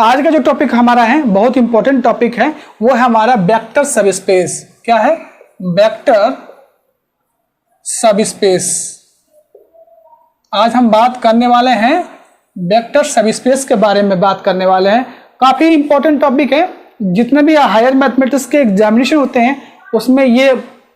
आज का जो टॉपिक हमारा है बहुत इंपॉर्टेंट टॉपिक है, वो है हमारा वेक्टर सबस्पेस। क्या है? Vector subspace. आज हम बात करने वाले हैं वेक्टर सबस्पेस के बारे में बात करने वाले हैं। काफी इंपॉर्टेंट टॉपिक है। जितने भी हायर मैथमेटिक्स के एग्जामिनेशन होते हैं उसमें ये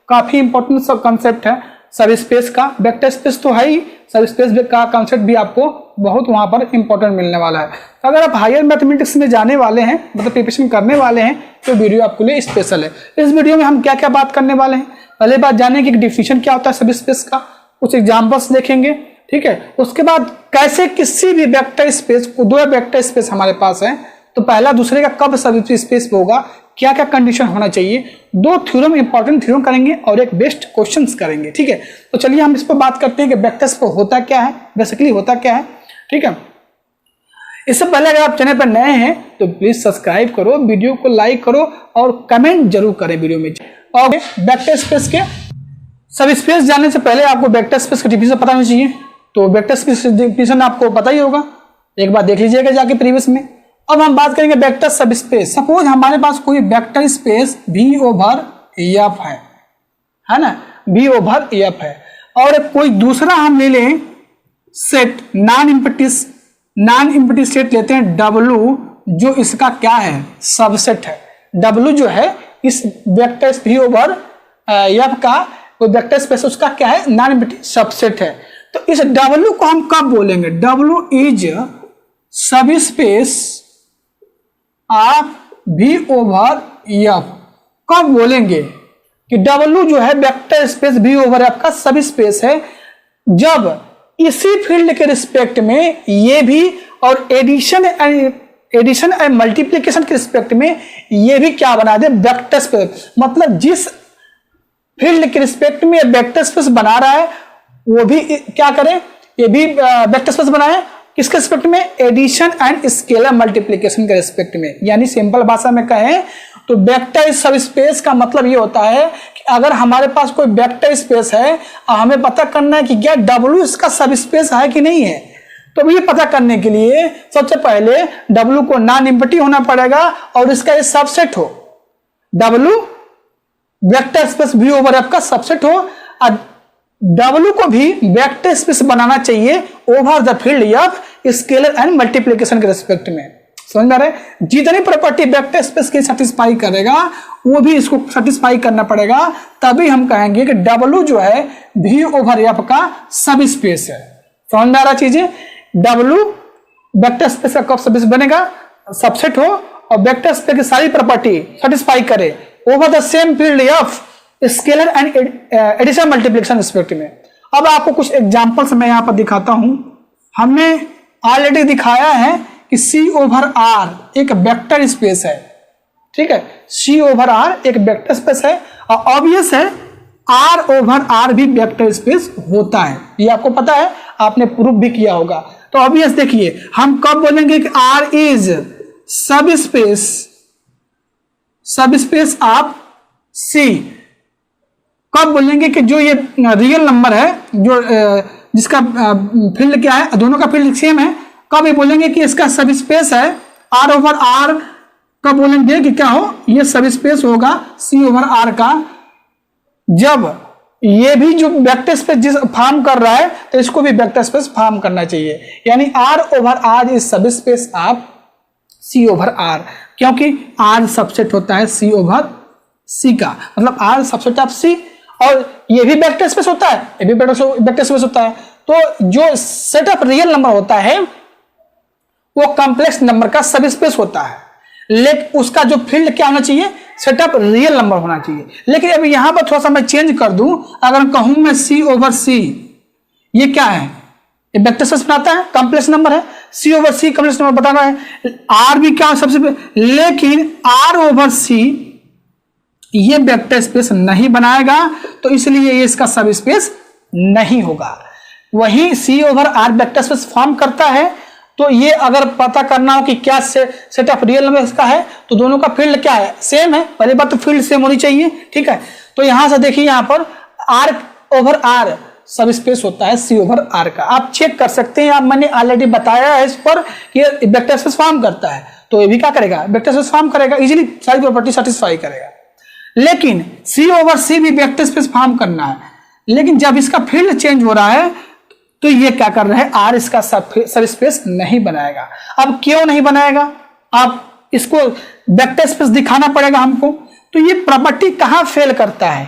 काफी इंपॉर्टेंट सब कॉन्सेप्ट है सबस्पेस का। वेक्टर स्पेस तो है ही, सबस्पेस का कॉन्सेप्ट भी आपको बहुत वहां पर इंपॉर्टेंट मिलने वाला है। तो अगर आप हायर मैथमेटिक्स में जाने वाले हैं, मतलब प्रिपरेशन करने वाले हैं, तो वीडियो आपके लिए स्पेशल है। इस वीडियो में हम क्या क्या बात करने वाले हैं, पहले बात जाने की डिफिनेशन क्या होता है सबस्पेस का, कुछ एग्जाम्पल्स देखेंगे, ठीक है। उसके बाद कैसे किसी भी वेक्टर स्पेस को, दो वेक्टर स्पेस हमारे पास है तो पहला दूसरे का कब सबस्पेस होगा, क्या क्या कंडीशन होना चाहिए, दो थ्योरम इंपॉर्टेंट थ्योरम करेंगे और एक बेस्ट क्वेश्चंस करेंगे, ठीक है। तो चलिए हम इस पर बात करते हैं कि वेक्टर स्पेस होता क्या है, बेसिकली होता क्या है, ठीक है। इससे पहले अगर आप चैनल पर नए हैं तो प्लीज सब्सक्राइब करो, वीडियो को लाइक करो और कमेंट जरूर करें वीडियो में। और वेक्टर स्पेस के सबस्पेस जानने से पहले आपको वेक्टर स्पेस का डिफिनेशन पता होना चाहिए। तो वेक्टर स्पेस डिफिनेशन आपको पता ही होगा, एक बार देख लीजिएगा जाके प्रीवियस में। अब हम बात करेंगे वेक्टर सबस्पेस। सपोज हमारे पास कोई वेक्टर स्पेस V/F है ना, V/F है, और कोई दूसरा हम ले लें सेट, नॉन एम्प्टी सेट लेते हैं W, जो इसका क्या है, सबसेट है। W जो है इस वेक्टर V/F का कोई वेक्टर स्पेस, उसका क्या है, नॉन एम्प्टी सबसेट है। तो इस W को हम कब बोलेंगे, W is subspace of V/F। कब बोलेंगे कि W जो है वेक्टर स्पेस V/F का सबस्पेस है, जब इसी फील्ड के रिस्पेक्ट में ये भी और एडिशन एंड मल्टीप्लिकेशन के रिस्पेक्ट में ये भी क्या बना दे, वेक्टर स्पेस। मतलब जिस फील्ड के रिस्पेक्ट में वेक्टर स्पेस बना रहा है वो भी क्या करे, ये भी वेक्टर स्पेस बनाए, किसके रिस्पेक्ट में, एडिशन एंड स्केलर मल्टीप्लिकेशन के रिस्पेक्ट में। यानी सिंपल भाषा में कहें तो वेक्टर सबस्पेस का मतलब ये होता है कि अगर हमारे पास कोई वेक्टर स्पेस है और हमें पता करना है कि क्या W इसका सबस्पेस है कि नहीं है, तो ये पता करने के लिए सबसे पहले W को नॉन एम्प्टी होना पड़ेगा और इसका ये सबसेट हो, W वेक्टर स्पेस V/F का सबसेट हो, और W को भी वेक्टर स्पेस बनाना चाहिए over the field of scalar and multiplication के रिस्पेक्ट में। समझ में आ रहा है? जितनी प्रॉपर्टी वेक्टर स्पेस की सेटिस्फाई करेगा वो भी इसको सेटिस्फाई करना पड़ेगा, तभी हम कहेंगे कि W जो है V/F का सबस्पेस है। समझ में आ रहा चीजें? W वेक्टर स्पेस का कब सबस्पेस बनेगा, सबसेट हो और वेक्टर स्पेस की सारी प्रॉपर्टी सेटिस्फाई करे over the same field of scalar and addition multiplication respect में। अब आपको कुछ एग्जांपल्स मैं यहां पर दिखाता हूं। हमने ऑलरेडी दिखाया है कि C/R एक वेक्टर स्पेस है, ठीक है। C/R एक वेक्टर स्पेस है और ऑब्वियस है R/R भी वेक्टर स्पेस होता है, ये आपको पता है, आपने प्रूफ भी किया होगा। तो ऑब्वियस देखिए हम कब बोलेंगे कि R is subspace of C, कब बोलेंगे कि जो ये रियल नंबर है, जो जिसका फील्ड क्या है, दोनों का फील्ड सेम है, कब ये बोलेंगे कि इसका सबस्पेस है R/R, कब बोलेंगे कि क्या हो, ये सबस्पेस होगा C/R का, जब ये भी जो वेक्टर स्पेस जिस फॉर्म कर रहा है तो इसको भी वेक्टर स्पेस फॉर्म करना चाहिए। यानी R/R is subspace of C/R, क्योंकि R सबसेट होता है C/C का, मतलब R सबसेट ऑफ C, और ये भी वेक्टर स्पेस होता है, ये भी वेक्टर स्पेस होता है। तो जो सेट ऑफ रियल नंबर होता है वो कॉम्प्लेक्स नंबर का सबस्पेस होता है, लेकिन उसका जो फील्ड क्या होना चाहिए, सेट ऑफ रियल नंबर होना चाहिए। लेकिन अभी यहां पर थोड़ा सा मैं चेंज कर दूं, अगर कहूं मैं C/C, ये क्या है, ये वेक्टर स्पेस बनाता है, कॉम्प्लेक्स नंबर है, C/C कॉम्प्लेक्स नंबर बताना है, R भी क्या सबसे, लेकिन R/C ये वेक्टर स्पेस नहीं बनाएगा, तो इसलिए ये इसका सबस्पेस नहीं होगा। वही C/R वेक्टर स्पेस फॉर्म करता है। तो ये अगर पता करना हो कि क्या सेट ऑफ रियल नंबर इसका है, तो दोनों का फील्ड क्या है, सेम है। पहली बात तो फील्ड सेम होनी चाहिए, ठीक है। तो यहां से देखिए, यहां पर R/R सब स्पेस होता है C/R का। आप चेक कर सकते हैं, आप मैंने ऑलरेडी बताया है इस पर कि वेक्टर स्पेस फॉर्म करता है। तो तो ये भी क्या करेगा, वेक्टर स्पेस फॉर्म करेगा, इजीली सारी प्रॉपर्टी सेटिस्फाई करेगा। लेकिन C ओवर C भी वेक्टर स्पेस फॉर्म करना है, लेकिन जब इसका फील्ड चेंज हो रहा है तो ये क्या कर रहा है, R इसका सब स्पेस नहीं बनाएगा। अब क्यों नहीं बनाएगा, आप इसको वेक्टर स्पेस दिखाना पड़ेगा हमको। तो ये प्रॉपर्टी कहां फेल करता है,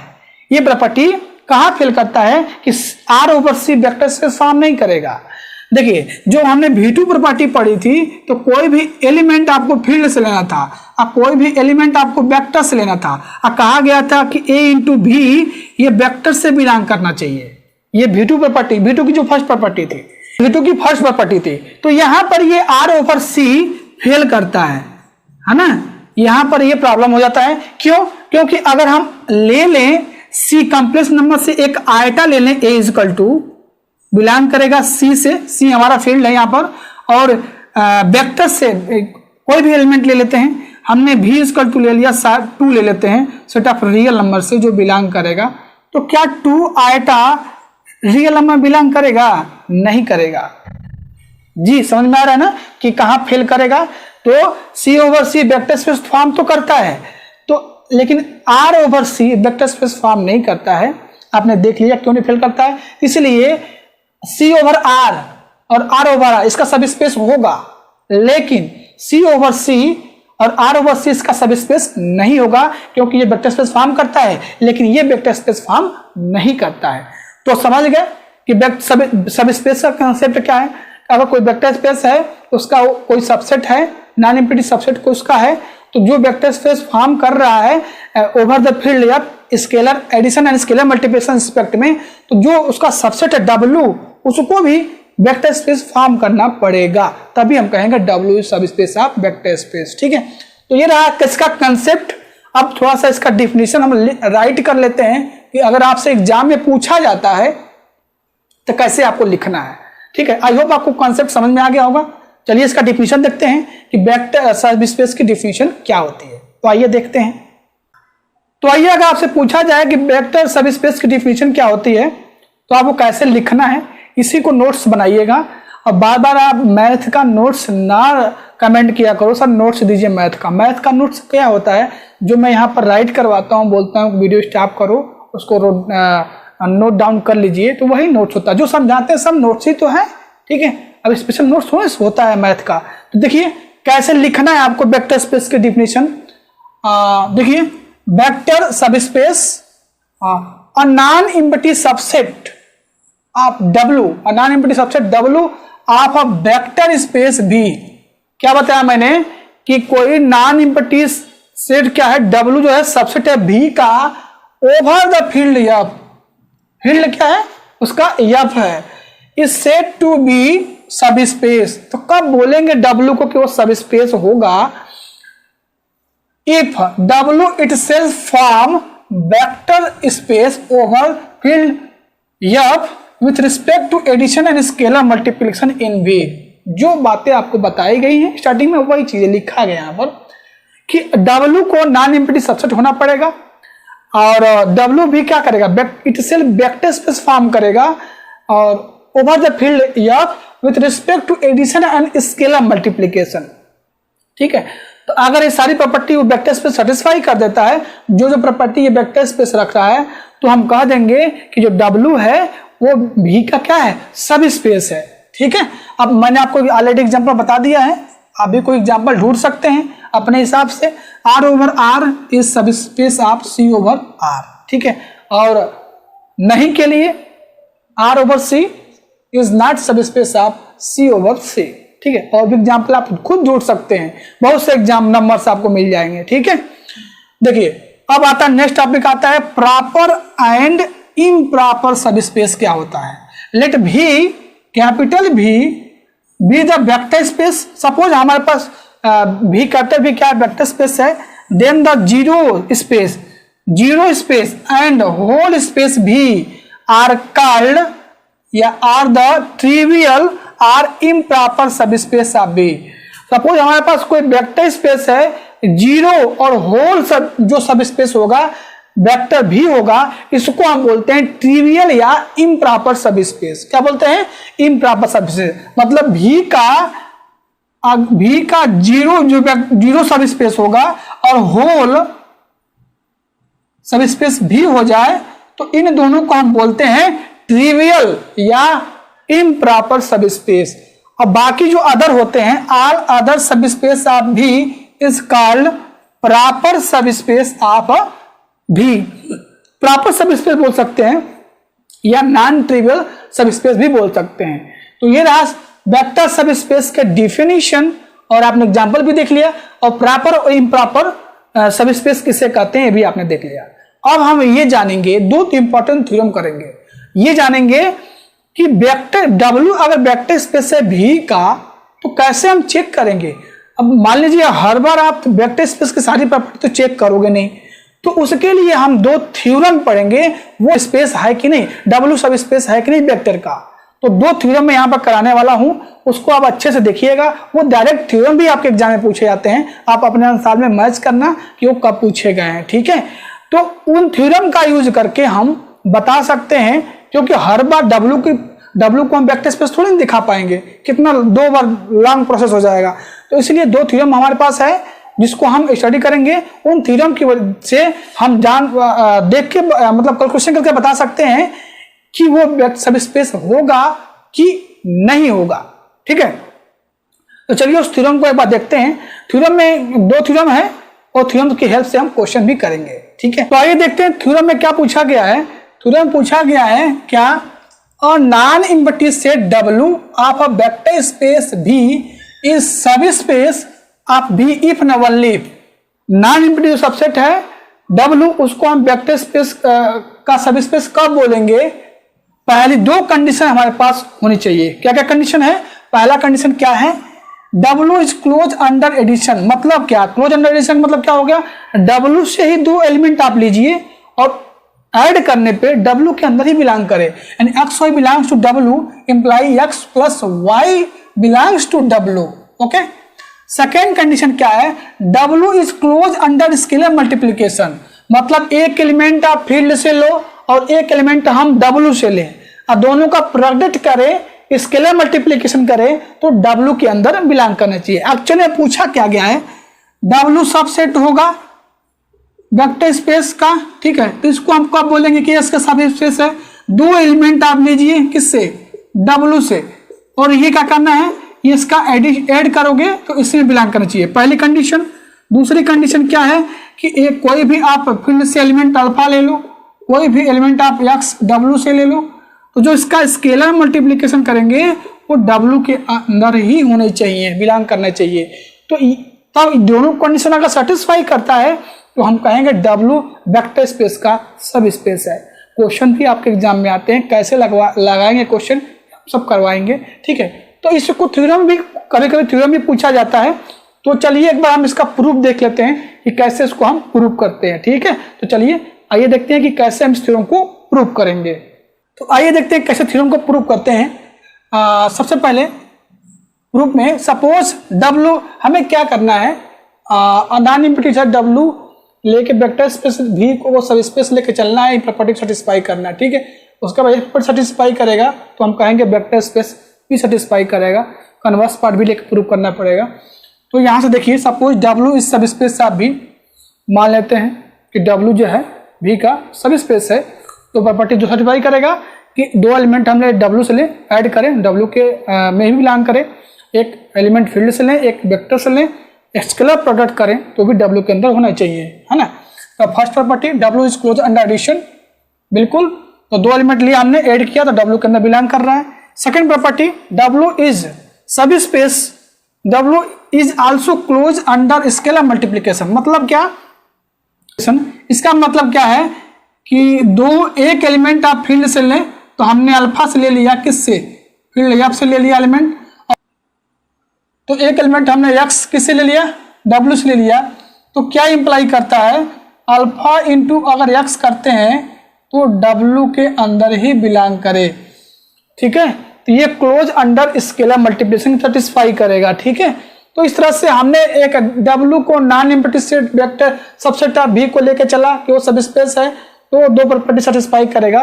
ये प्रॉपर्टी कहां फेल करता है कि R over C vector space form नहीं करेगा। देखिए जो हमने V2 प्रॉपर्टी पढ़ी थी, तो कोई भी एलिमेंट आपको फील्ड से लेना था और कोई भी एलिमेंट आपको वेक्टर से लेना था, और कहा गया था कि A इंटू V ये वेक्टर से बिलोंग करना चाहिए। ये V2 प्रॉपर्टी, V2 की जो फर्स्ट प्रॉपर्टी थी, V2 की फर्स्ट प्रॉपर्टी थी। तो यहां पर ये R ओवर C फेल करता है ना, यहां पर ये प्रॉब्लम हो जाता है। क्यों, क्योंकि अगर हम ले लें C कॉम्प्लेक्स नंबर से एक आयता ले लें, A इजकल टू बिलोंग करेगा C से, C हमारा फील्ड है यहाँ पर, और वेक्टर से कोई भी एलिमेंट ले लेते हैं, हमने V इजकल टू ले लिया, 2 ले लेते हैं सेट ऑफ रियल नंबर से जो बिलोंग करेगा। तो क्या 2 आयता रियल नंबर बिलोंग करेगा, नहीं करेगा। जी समझ में आ रहा है ना कि कहां फेल करेगा। तो C over C vector space form तो करता है, तो लेकिन R over C vector space form नहीं करता है। आपने देख लिया क्यों नहीं फेल करता है, इसलिए C ओवर R और R ओवर R इसका सब स्पेस होगा, लेकिन C ओवर C और R ओवर C इसका सब स्पेस नहीं होगा, क्योंकि ये वेक्टर स्पेस फॉर्म करता है लेकिन ये वेक्टर स्पेस फॉर्म नहीं करता है। तो समझ गए कि सब स्पेस का कंसेप्ट क्या है। अगर कोई वेक्टर स्पेस है, उसका कोई सबसेट है, नॉन एम्प्टी सबसेट को उसका है, तो जो वेक्टर स्पेस फॉर्म कर रहा है ओवर द फील्ड या scalar addition and scalar multiplication respect में, तो जो उसका सबसेट है W, उसको भी वेक्टर स्पेस फॉर्म करना पड़ेगा, तभी हम कहेंगे W is subspace of vector space. ठीक है, तो ये रहा इसका कंसेप्ट। अब थोड़ा सा इसका डिफिनीशन हम राइट कर लेते हैं कि अगर आपसे एग्जाम में पूछा जाता है तो कैसे आपको लिखना है। ठीक है, आई होप आपको कॉन्सेप्ट समझ में आ गया होगा। चलिए इसका डिफिनीशन देखते हैं कि वेक्टर सब स्पेस की डिफिनीशन क्या होती है। तो आइए देखते हैं। तो आइए अगर आपसे पूछा जाए कि वेक्टर सब स्पेस की डिफिनीशन क्या होती है, तो आपको कैसे लिखना है, इसी को नोट्स बनाइएगा। और बार बार आप मैथ का नोट्स ना कमेंट किया करो, सर नोट्स दीजिए मैथ का। मैथ का नोट्स क्या होता है, जो मैं यहाँ पर राइट करवाता हूँ, बोलता हूँ वीडियो स्टॉप करो, उसको नोट डाउन कर लीजिए, तो वही नोट्स होता है। जो समझाते हैं सब नोट्स ही तो है। ठीक है, अब स्पेशल नोट्स थोड़ा होता है मैथ का। तो देखिए कैसे लिखना है आपको वेक्टर स्पेस की डिफिनीशन। देखिए वेक्टर सब space a non empty subset of W, a non empty subset W of a vector space V। क्या बताया मैंने कि कोई नॉन एम्प्टी सेट क्या है, W जो है सबसेट है V का over the field F। Field क्या है उसका F है, इज सेट टू बी सब स्पेस। तो कब बोलेंगे W को कि वो सब स्पेस होगा, if W itself form vector space over field F with respect to addition and scalar multiplication in V। जो बातें आपको बताई गई हैं स्टार्टिंग में, वही चीजें लिखा गया यहाँ पर कि W को नॉन एम्प्टी सबसेट होना पड़ेगा, और W भी क्या करेगा, itself वेक्टर स्पेस फॉर्म करेगा, और over the field F with respect to addition and scalar multiplication। ठीक है, तो अगर ये सारी प्रॉपर्टी वो वेक्टर स्पेस सेटिस्फाई कर देता है, जो जो प्रॉपर्टी ये वेक्टर स्पेस रख रहा है, तो हम कह देंगे कि जो W है वो V का क्या है, सब स्पेस है। ठीक है, अब मैंने आपको ऑलरेडी एग्जांपल बता दिया है, आप भी कोई एग्जांपल ढूंढ सकते हैं अपने हिसाब से। R over R is subspace of C over R। ठीक है, और नहीं के लिए R over C is not subspace of C over C। ठीक है, और भी एग्जाम्पल आप खुद जोड़ सकते हैं, बहुत से एग्जाम नंबर्स आपको मिल जाएंगे। ठीक है, देखिए अब आता है नेक्स्ट टॉपिक आता है proper and improper subspace क्या होता है। Let V capital V be the vector space. Suppose हमारे पास भी कैपिटल भी क्या वेक्टर स्पेस है, then the zero space and whole space V are called या are the trivial or improper subspace of V. Suppose हमारे पास कोई vector space है, zero और होल सब जो सब स्पेस होगा वेक्टर भी होगा, इसको हम बोलते हैं ट्रिवियल या इम्प्रॉपर सब स्पेस। क्या बोलते हैं, इम्प्रॉपर सब स्पेस। मतलब भी का भी का जीरो सब स्पेस होगा और होल सब स्पेस भी हो जाए तो इन दोनों को हम बोलते हैं ट्रिवियल या इम्प्रॉपर सब स्पेस। और बाकी जो अदर होते हैं, ऑल अदर सब स्पेस ऑफ भी इज कॉल्ड प्रॉपर सब स्पेस ऑफ भी। प्रॉपर सब स्पेस बोल सकते हैं या नॉन ट्रिवियल सब स्पेस भी बोल सकते हैं। तो ये रहा वेक्टर सब स्पेस के डिफिनीशन और आपने एग्जांपल भी देख लिया, और प्रॉपर और इम्प्रॉपर सब स्पेस किसे कहते हैं ये भी आपने देख लिया। अब हम ये जानेंगे, दो इंपॉर्टेंट थ्योरम करेंगे। ये जानेंगे कि वेक्टर W अगर वेक्टर स्पेस है V का तो कैसे हम चेक करेंगे। अब मान लीजिए हर बार आप वेक्टर स्पेस की सारी प्रॉपर्टी तो चेक करोगे नहीं, तो उसके लिए हम दो थ्योरम पढ़ेंगे, वो स्पेस है कि नहीं, W सब स्पेस है कि नहीं वेक्टर का। तो दो थ्योरम मैं यहाँ पर कराने वाला हूं, उसको आप अच्छे से देखिएगा। वो डायरेक्ट थ्योरम भी आपके एग्जाम में पूछे जाते हैं, आप अपने अनुसार में मैच करना कि वो कब पूछे गए हैं, ठीक है। तो उन थ्योरम का यूज करके हम बता सकते हैं, क्योंकि हर बार W को हम वेक्टर स्पेस थोड़ी नहीं दिखा पाएंगे, कितना 2 बार लॉन्ग प्रोसेस हो जाएगा। तो इसलिए दो थ्योरम हमारे पास है जिसको हम स्टडी करेंगे। उन थ्योरम की वजह से हम देख के मतलब कैलकुलेशन करके बता सकते हैं कि वो सब स्पेस होगा कि नहीं होगा, ठीक है। तो चलिए उस थ्योरम को एक बार देखते हैं। थ्योरम में दो थ्योरम है और थ्योरम की हेल्प से हम क्वेश्चन भी करेंगे, ठीक है। तो आइए देखते हैं थ्योरम में क्या पूछा गया है। थ्योरम पूछा गया है क्या, और non empty set W of a vector space V is subspace of V if and only if. Non empty जो सबसेट है W, उसको हम वेक्टर स्पेस का सब स्पेस कब बोलेंगे। पहली दो कंडीशन हमारे पास होनी चाहिए। क्या क्या कंडीशन है। पहला कंडीशन क्या है, W is close under addition. मतलब क्या, क्लोज अंडर एडिशन मतलब क्या हो गया, W से ही दो एलिमेंट आप लीजिए और ऐड करने पे W के अंदर ही बिलोंग करे, and X Y belongs to W imply X plus Y belongs to W। Okay. Second condition क्या है, W is close under scalar multiplication. मतलब एक एलिमेंट आप फील्ड से लो और एक एलिमेंट हम W से लें और दोनों का प्रोडक्ट करें, स्केलर मल्टीप्लीकेशन करें तो W के अंदर बिलोंग करना चाहिए। एक्चुअली पूछा क्या गया है, W सबसेट होगा वेक्टर स्पेस का, ठीक है। तो इसको हम कब बोलेंगे कि इसका सब स्पेस है। दो एलिमेंट आप लीजिए किससे, W से, और ये क्या करना है, ये इसका ऐड करोगे तो इसमें बिलोंग करना चाहिए, पहली कंडीशन। दूसरी कंडीशन क्या है कि एक कोई भी आप फील्ड से एलिमेंट अल्फा ले लो, कोई भी एलिमेंट आप एक्स W से ले लो, तो जो इसका स्केलर मल्टीप्लीकेशन करेंगे वो W के अंदर ही होने चाहिए, बिलोंग करना चाहिए। तो तब दोनों कंडीशन अगर सेटिस्फाई करता है तो हम कहेंगे W वेक्टर स्पेस का सब स्पेस है। क्वेश्चन भी आपके एग्जाम में आते हैं, कैसे लगाएंगे क्वेश्चन सब करवाएंगे, ठीक है। तो इसको थ्योरम भी कभी कभी थ्योरम भी पूछा जाता है। तो चलिए एक बार हम इसका प्रूफ देख लेते हैं कि कैसे इसको हम प्रूफ करते हैं, ठीक है। तो चलिए आइए देखते हैं कि कैसे हम इस थ्योरम को प्रूफ करेंगे। तो आइए देखते हैं कैसे थ्योरम को प्रूफ करते हैं। सबसे पहले प्रूफ में सपोज W हमें क्या करना है, नॉन एम्प्टी सेट W लेके वेक्टर स्पेस V को वो सब स्पेस लेके चलना है, प्रॉपर्टी सेटिस्फाई करना है, ठीक है। उसका बाद प्रॉपर्टी सेटिस्फाई करेगा तो हम कहेंगे वेक्टर स्पेस भी सेटिस्फाई करेगा, कन्वर्स पार्ट भी लेके प्रूफ करना पड़ेगा। तो यहाँ से देखिए सपोज W इस सब स्पेस आप भी मान लेते हैं कि W जो है V का सब स्पेस है, तो प्रॉपर्टी जो सेटिस्फाई करेगा कि दो एलिमेंट हम ले W से ले ऐड करें, W के में ही बिलोंग करें, एक एलिमेंट फील्ड से लें, एक वेक्टर से लें, स्केलर प्रोडक्ट करें तो भी W के अंदर होना चाहिए, है ना। तो first property W is close under addition, बिल्कुल। तो दो एलिमेंट लिए हमने ऐड किया तो W के अंदर बिलोंग कर रहा है। सेकंड प्रॉपर्टी W इज सब space, W is also close under scalar multiplication. मतलब क्या, इसका मतलब क्या है कि एक एलिमेंट आप फील्ड से लें तो हमने अल्फा से ले लिया, किससे, फील्ड एफ से ले लिया एलिमेंट, तो एक एलिमेंट हमने एक्स किससे ले लिया, W से ले लिया। तो क्या इंप्लाई करता है, अल्फा इंटू अगर एक्स करते हैं तो W के अंदर ही बिलोंग करे, ठीक है। तो ये close under scalar multiplication satisfy करेगा, ठीक है। तो इस तरह से हमने एक W को non empty set vector subset of V को लेके चला कि वो सब स्पेस है तो दो प्रॉपर्टी सेटिस्फाई करेगा।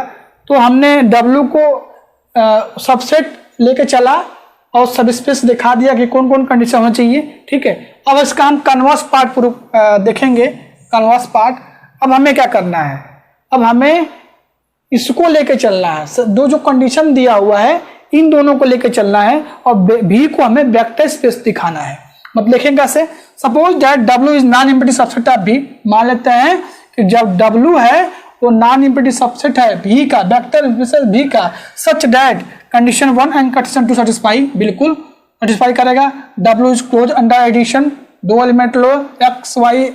तो हमने W को सबसेट लेके चला और सब स्पेस दिखा दिया कि कौन कौन कंडीशन होना चाहिए। ठीक है, अब इसका हम कन्वर्स पार्ट प्रूफ देखेंगे। कन्वर्स पार्ट, अब हमें क्या करना है, अब हमें इसको लेके चलना है, दो जो कंडीशन दिया हुआ है इन दोनों को लेके चलना है और भी को हमें वेक्टर स्पेस दिखाना है। मतलब लिखेंगे कैसे, suppose that W is non empty subset of V। मान लेते हैं कि जब W है वो नॉन इम्पीडिंग सबसेट है V का, वेक्टर स्पेस V का, such that condition 1 and condition 2 satisfy, बिल्कुल सेटिस्फाई करेगा। W is close under addition, दो एलिमेंट लो x y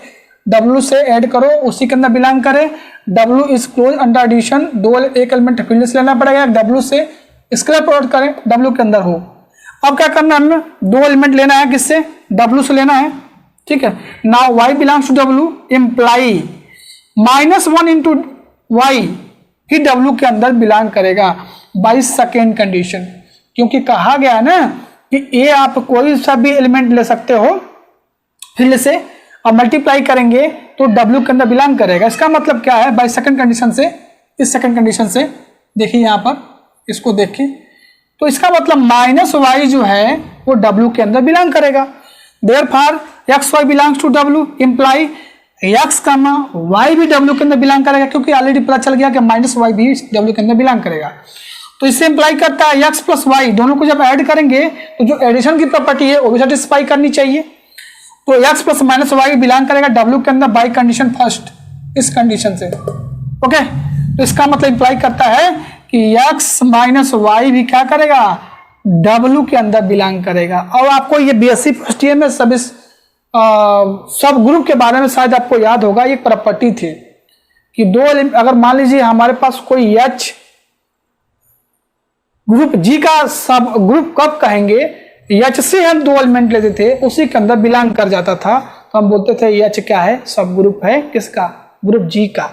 W से ऐड करो, उसी के अंदर बिलोंग करे। W is close under addition, दो एक एलिमेंट फील्ड से लेना पड़ेगा, W से स्क्वायर प्रोडक्ट करें W के अंदर हो। अब क्या करना है, हमें दो एलिमेंट लेना है, किससे, W से लेना है। ठीक है, now y belongs to W imply -1 into Y ही W के अंदर बिलोंग करेगा बाई सेकेंड कंडीशन, क्योंकि कहा गया है ना कि ए आप कोई सा भी एलिमेंट ले सकते हो फील्ड से और मल्टीप्लाई करेंगे तो W के अंदर बिलोंग करेगा। इसका मतलब क्या है, बाई सेकेंड कंडीशन से, इस सेकेंड कंडीशन से देखिए यहाँ पर, इसको देखिए तो इसका मतलब -y जो है वो W के अंदर बिलोंग करेगा। Therefore xy belongs to W imply x comma y भी W के अंदर बिलोंग करेगा, क्योंकि ऑलरेडी पता चल गया कि -y भी W के अंदर बिलोंग करेगा। तो इससे इम्प्लाई करता है x प्लस वाई दोनों को जब ऐड करेंगे तो जो एडिशन की प्रॉपर्टी है वो भी सेटिस्फाई करनी चाहिए। तो x plus minus Y belong करेगा W के अंदर बाई कंडीशन फर्स्ट, इस कंडीशन से। ओके, तो इसका मतलब इम्प्लाई करता है कि x माइनस वाई भी क्या करेगा, W के अंदर बिलोंग करेगा। और आपको ये बीएससी फर्स्ट ईयर में सब ग्रुप के बारे में शायद आपको याद होगा, एक प्रॉपर्टी थी कि दो, अगर मान लीजिए हमारे पास कोई H ग्रुप G का सब ग्रुप कब कहेंगे, H से हम दो एलिमेंट लेते थे उसी के अंदर बिलोंग कर जाता था, तो हम बोलते थे H क्या है, सब ग्रुप है किसका, ग्रुप G का।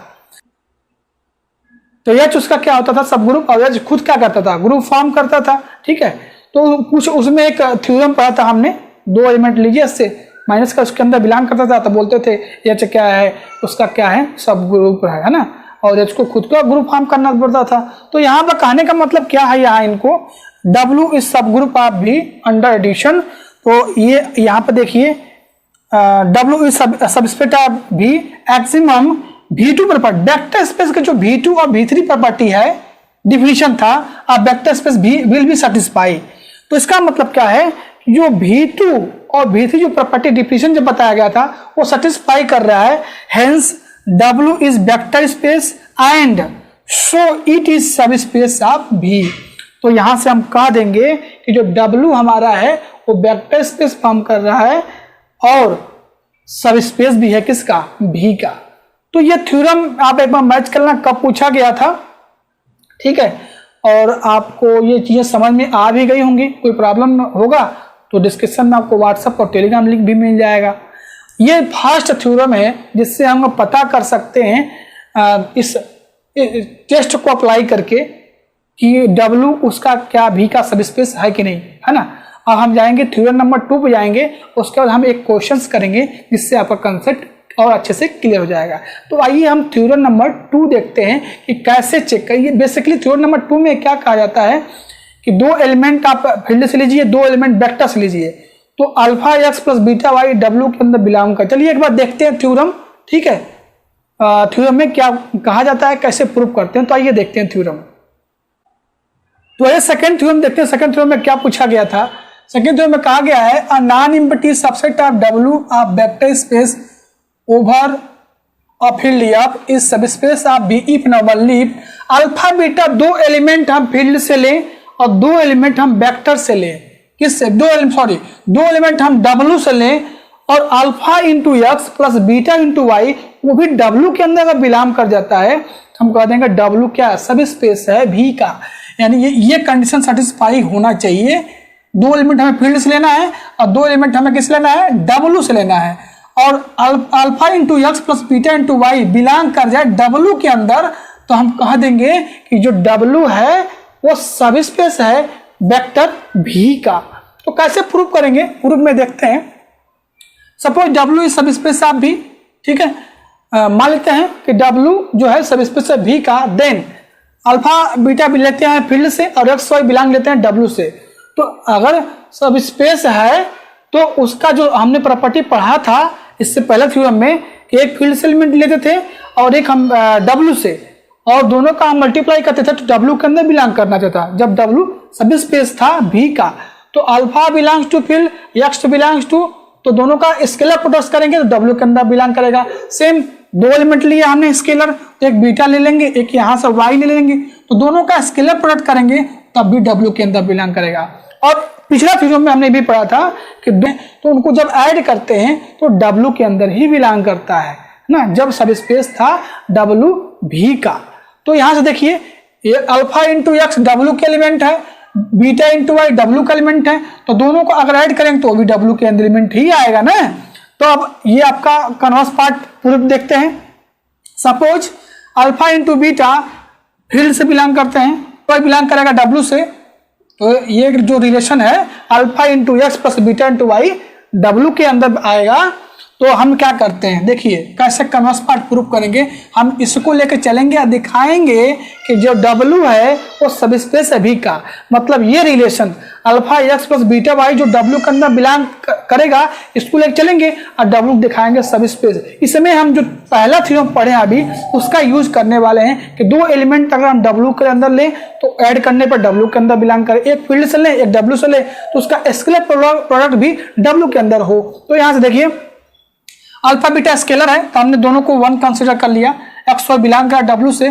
तो H उसका क्या होता था, सब ग्रुप, और H खुद क्या करता था, ग्रुप फॉर्म करता था। ठीक है, तो कुछ उसमें एक थ्योरम पढ़ा था हमने, दो एलिमेंट लीजिए इससे माइनस का उसके अंदर बिलोंग करता था, तो बोलते थे H क्या है, उसका क्या है, सब ग्रुप है ना, और H को खुद का ग्रुप फॉर्म करना पड़ता था। तो यहाँ पर कहने का मतलब क्या है, यहाँ इनको W is subgroup of V under addition. तो ये यहाँ पर देखिए W is subspace of V एक्सिमम V2 प्रॉपर्टी, वेक्टर स्पेस के जो V2 और V3 प्रॉपर्टी है डिफिनीशन था, अब vector space V will be satisfy. तो इसका मतलब क्या है, जो V2 और V3 जो प्रॉपर्टी डिफिनीशन जब बताया गया था वो सेटिस्फाई कर रहा है, hence W is vector space and so it is subspace of V। तो यहां से हम कह देंगे कि जो W हमारा है वो वेक्टर स्पेस फॉर्म कर रहा है और सब स्पेस भी है किसका, V का। तो ये थ्योरम आप एक बार मैच करना, कब पूछा गया था। ठीक है, और आपको ये चीजें समझ में आ भी गई होंगी, कोई प्रॉब्लम होगा तो डिस्क्रिप्शन में आपको व्हाट्सएप और टेलीग्राम लिंक भी मिल जाएगा। ये फर्स्ट थ्योरम है जिससे हम पता कर सकते हैं इस टेस्ट को अप्लाई करके कि W उसका क्या V का सब स्पेस है कि नहीं, है ना। अब हम जाएंगे थ्योरम नंबर 2 पे जाएंगे, उसके बाद हम एक क्वेश्चंस करेंगे जिससे आपका कंसेप्ट और अच्छे से क्लियर हो जाएगा। तो आइए हम थ्योरम नंबर 2 देखते हैं कि कैसे चेक करिए। बेसिकली थ्योरम नंबर 2 में क्या कहा जाता है कि दो एलिमेंट आप फील्ड से लीजिए, दो एलिमेंट वेक्टर से लीजिए, तो alpha X plus beta Y W के अंदर बिलोंग कर। चलिए एक बार देखते हैं थ्योरम। ठीक है, थ्योरम में क्या कहा जाता है, कैसे प्रूव करते हैं, तो आइए देखते हैं थ्योरम। तो ये सेकंड थ्योरम देखते हैं। सेकंड थ्योरम में क्या पूछा गया था, सेकंड थ्योरम में कहा गया है a non empty subset of W of vector space over a field F is subspace of V if and only if alpha beta दो एलिमेंट हम फील्ड से लें और दो एलिमेंट हम वेक्टर से लें। किससे, दो एलिमेंट हम W से लें और alpha into X plus beta into Y वो भी W के अंदर अगर बिलोंग कर जाता है तो हम कह देंगे W क्या सब स्पेस है V का। यानी ये कंडीशन सेटिस्फाई होना चाहिए। दो एलिमेंट हमें फील्ड से लेना है और दो एलिमेंट हमें किस लेना है, W से लेना है, और alpha into X plus beta into Y belong कर जाए W के अंदर, तो हम कह देंगे कि जो W है वो सब स्पेस है वेक्टर V का। तो कैसे प्रूव करेंगे, प्रूफ में देखते हैं। Suppose W is subspace of V। ठीक है, मान लेते हैं कि W जो है सब स्पेस है V का, देन अल्फा बीटा भी लेते हैं फील्ड से और एक्स वाई बिलोंग लेते हैं W से। तो अगर सब स्पेस है तो उसका जो हमने प्रॉपर्टी पढ़ा था इससे पहले थ्योरम में कि एक फील्ड से एलिमेंट लेते थे और एक हम W से, और दोनों का हम मल्टीप्लाई करते थे तो W के अंदर बिलोंग करना चाहता। जब W सब स्पेस था V का तो alpha belongs to field, X belongs to, तो दोनों का स्केलर प्रोडक्ट करेंगे तो W के अंदर बिलोंग करेगा। सेम दो एलिमेंट लिया हमने स्केलर, तो एक बीटा ले लेंगे, एक यहाँ से Y ले लेंगे, तो दोनों का स्केलर प्रोडक्ट करेंगे तब भी W के अंदर बिलोंग करेगा। और पिछला थ्योरम में हमने भी पढ़ा था कि तो उनको जब ऐड करते हैं तो W के अंदर ही बिलोंग करता है ना, जब सब स्पेस था W V का। तो यहां से देखिए ये अल्फा इंटू एक्स W के एलिमेंट है, बीटा इंटू वाई W का एलिमेंट है, तो दोनों को अगर ऐड करेंगे तो भी W के अंदर एलिमेंट ही आएगा ना। तो अब ये आपका कन्वर्स पार्ट प्रूफ देखते हैं। Suppose alpha into beta field से बिलोंग करते हैं तो बिलोंग करेगा W से, तो ये जो रिलेशन है alpha into X plus beta into Y W के अंदर आएगा। तो हम क्या करते हैं, देखिए कैसे कन्वर्स पार्ट प्रूफ करेंगे। हम इसको लेकर चलेंगे और दिखाएंगे कि जो W है वो सब स्पेस है V का, मतलब ये relation alpha X plus beta Y जो W के अंदर बिलोंग करेगा इसको लेकर चलेंगे और W दिखाएंगे सब स्पेस। इसमें हम जो पहला थ्योरम पढ़े अभी उसका यूज करने वाले हैं कि दो एलिमेंट अगर हम W के अंदर लें तो ऐड करने पर W के अंदर बिलोंग करे, एक फील्ड से लें एक W से लें तो उसका स्केलर प्रोडक्ट भी W के अंदर हो। तो यहाँ से देखिए अल्फा बीटा स्केलर है तो हमने दोनों को 1 कंसीडर कर लिया, एक्स वाई बिलोंग कर W से,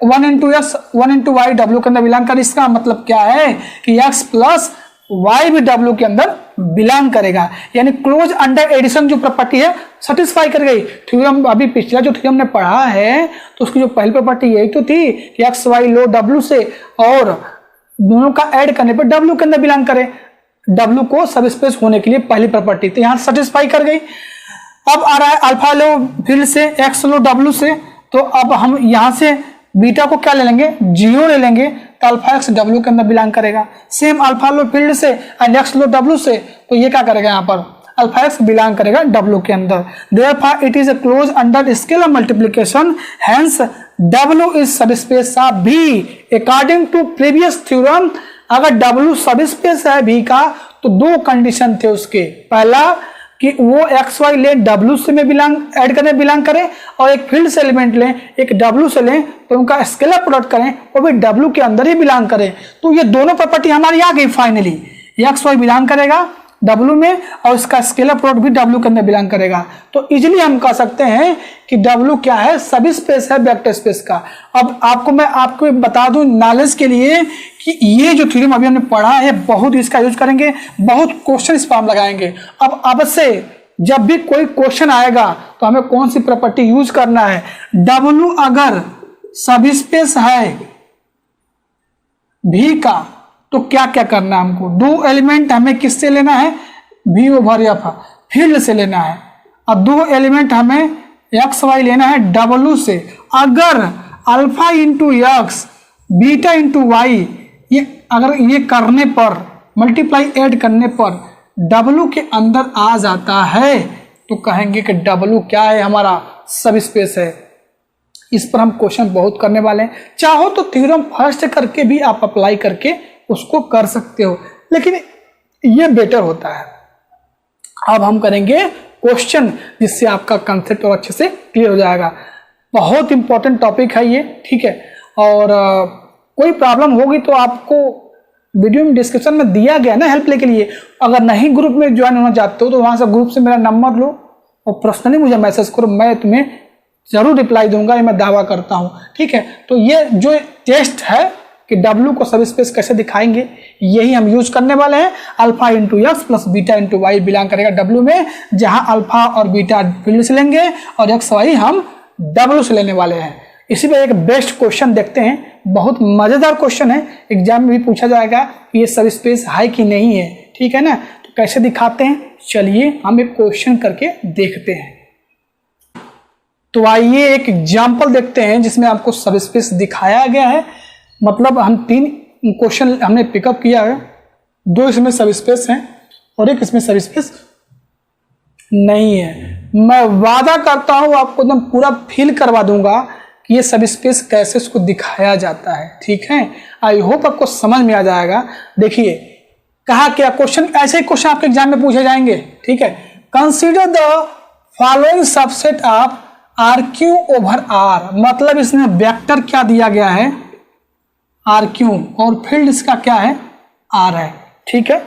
1 into X 1 into Y W के अंदर बिलोंग कर। इसका मतलब क्या है कि x प्लस वाई भी W के अंदर बिलोंग करेगा, यानी क्लोज अंडर एडिशन जो प्रॉपर्टी है सेटिस्फाई कर गई। थ्योरम अभी पिछला जो थ्योरम ने पढ़ा है तो उसकी जो पहली प्रॉपर्टी यही तो थी कि एक्स वाई लो W से और दोनों का ऐड करने पर W के अंदर बिलोंग करे, W को सब स्पेस होने के लिए पहली प्रॉपर्टी, तो यहाँ सेटिस्फाई कर गई। अब आ रहा है अल्फा लो फील्ड से, एक्स लो W से, तो अब हम यहाँ से बीटा को क्या ले लेंगे 0 ले लेंगे तो अल्फा एक्स W के अंदर बिलोंग करेगा। सेम अल्फा लो फील्ड से एंड एक्स लो W से, तो ये क्या करेगा यहाँ पर अल्फा एक्स बिलोंग करेगा W के अंदर। Therefore it is a close under scalar multiplication, hence W is subspace of V according to previous theorem. अगर W सबस्पेस है V का तो दो कंडीशन थे उसके, पहला कि वो एक्स वाई ले W से में बिलोंग ऐड करने बिलोंग करें और एक फील्ड से एलिमेंट लें एक W से लें तो उनका स्केलर प्रोडक्ट करें वो भी W के अंदर ही बिलोंग करें। तो ये दोनों प्रॉपर्टी हमारी आ गई फाइनली, एक्स वाई बिलोंग करेगा W में और इसका स्केलर प्रोडक्ट भी W के अंदर बिलोंग करेगा। तो इजीली हम कह सकते हैं कि W क्या है सब स्पेस है वेक्टर स्पेस का। अब आपको बता दूं नॉलेज के लिए कि ये जो थ्योरम अभी हमने पढ़ा है बहुत इसका यूज करेंगे, बहुत क्वेश्चन इस पर हम लगाएंगे। अब से जब भी कोई क्वेश्चन आएगा तो हमें कौन सी प्रॉपर्टी यूज करना है, W अगर सब स्पेस है V का तो क्या क्या करना है हमको, दो एलिमेंट हमें किससे लेना है V ओवर F फील्ड से लेना है, और दो एलिमेंट हमें एक्स वाई लेना है W से। अगर alpha into X beta into Y अगर ये करने पर मल्टीप्लाई ऐड करने पर W के अंदर आ जाता है तो कहेंगे कि W क्या है हमारा सब स्पेस है। इस पर हम क्वेश्चन बहुत करने वाले हैं, चाहो तो थ्योरम फर्स्ट करके भी आप अप्लाई करके उसको कर सकते हो, लेकिन ये बेटर होता है। अब हम करेंगे क्वेश्चन जिससे आपका कंसेप्ट और अच्छे से क्लियर हो जाएगा। बहुत इंपॉर्टेंट टॉपिक है ये, ठीक है। और कोई प्रॉब्लम होगी तो आपको वीडियो में डिस्क्रिप्शन में दिया गया ना हेल्प के लिए। अगर नहीं ग्रुप में ज्वाइन होना चाहते हो तो वहां से ग्रुप से मेरा नंबर लो और पर्सनली मुझे मैसेज करो, मैं तुम्हें जरूर रिप्लाई दूंगा, ये मैं दावा करता हूं, ठीक है। तो ये जो टेस्ट है कि W को सब स्पेस कैसे दिखाएंगे यही हम यूज करने वाले हैं। Alpha into X plus beta into Y belong करेगा W में, जहां अल्फा और बीटा फील्ड से लेंगे और एक्स वाई हम W से लेने वाले हैं। इसी पे एक बेस्ट क्वेश्चन देखते हैं, बहुत मजेदार क्वेश्चन है, एग्जाम में भी पूछा जाएगा ये सब स्पेस है कि नहीं है, ठीक है ना। तो कैसे दिखाते हैं, चलिए हम एक क्वेश्चन करके देखते हैं। तो आइए एक एग्जाम्पल देखते हैं जिसमें आपको सब स्पेस दिखाया गया है। मतलब हम 3 क्वेश्चन हमने पिकअप किया है, 2 इसमें सब स्पेस हैं और एक इसमें सब स्पेस नहीं है। मैं वादा करता हूं आपको एकदम पूरा फील करवा दूंगा कि ये सब स्पेस कैसे इसको दिखाया जाता है, ठीक है। आई होप आपको समझ में आ जाएगा। देखिए कहा क्या क्वेश्चन, ऐसे ही क्वेश्चन आपके एग्जाम में पूछे जाएंगे, ठीक है। Consider the following subset of R Q over R, मतलब इसमें वेक्टर क्या दिया गया है, आर क्यू, और फील्ड इसका क्या है, आर है, ठीक है।